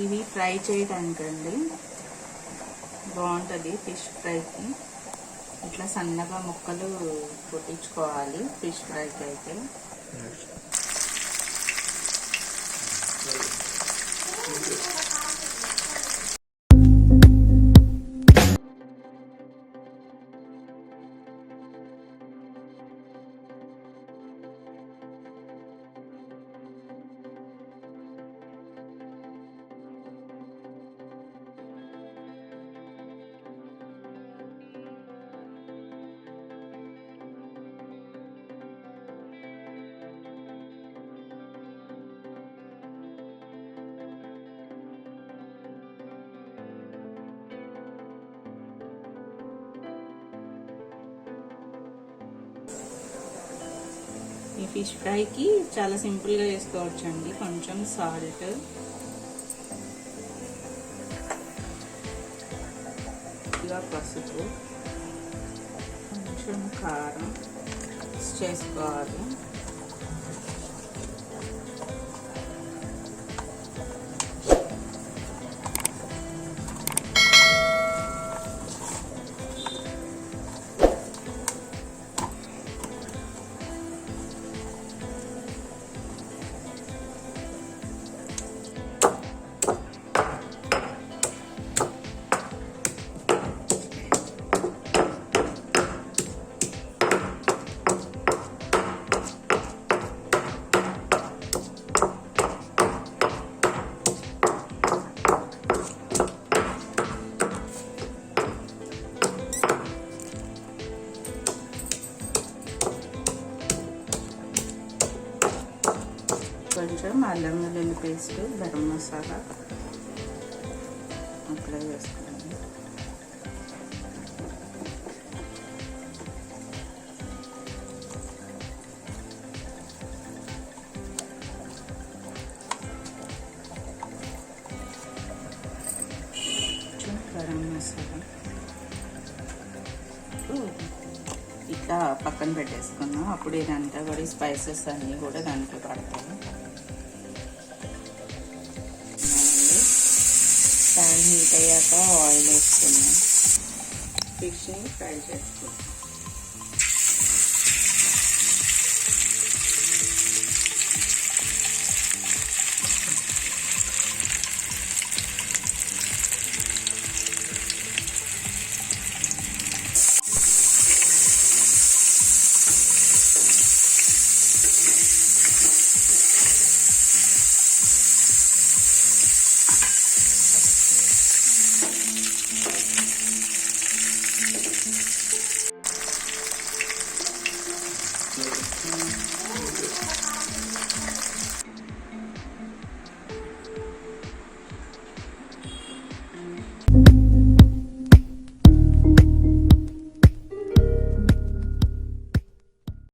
ఇవి ఫ్రై చేయడానికండి, బాగుంటుంది ఫిష్ ఫ్రైకి. ఇట్లా సన్నగా ముక్కలు కొట్టించుకోవాలి ఫిష్ ఫ్రైకి అయితే. ఈ ఫిష్ ఫ్రైకి చాలా సింపుల్గా చేసుకోవచ్చు అండి. కొంచెం సాల్ట్, ఇలా పసుపు, కొంచెం కారం చేసుకోవాలి. కొంచెం అల్లం వెల్లుల్లి పేస్ట్, గరం మసాలా అప్లై చేసుకోండి. గరం మసాలా ఇట్లా పక్కన పెట్టేసుకున్నాం. అప్పుడు ఇదంతా కూడా స్పైసెస్ అన్నీ కూడా దాంట్లో పడతాయి. ప్యాన్ హీట్ అయ్యాక ఆయిల్ వేసుకున్నాం, ఫిష్ని ఫ్రై చేసుకుంటాం.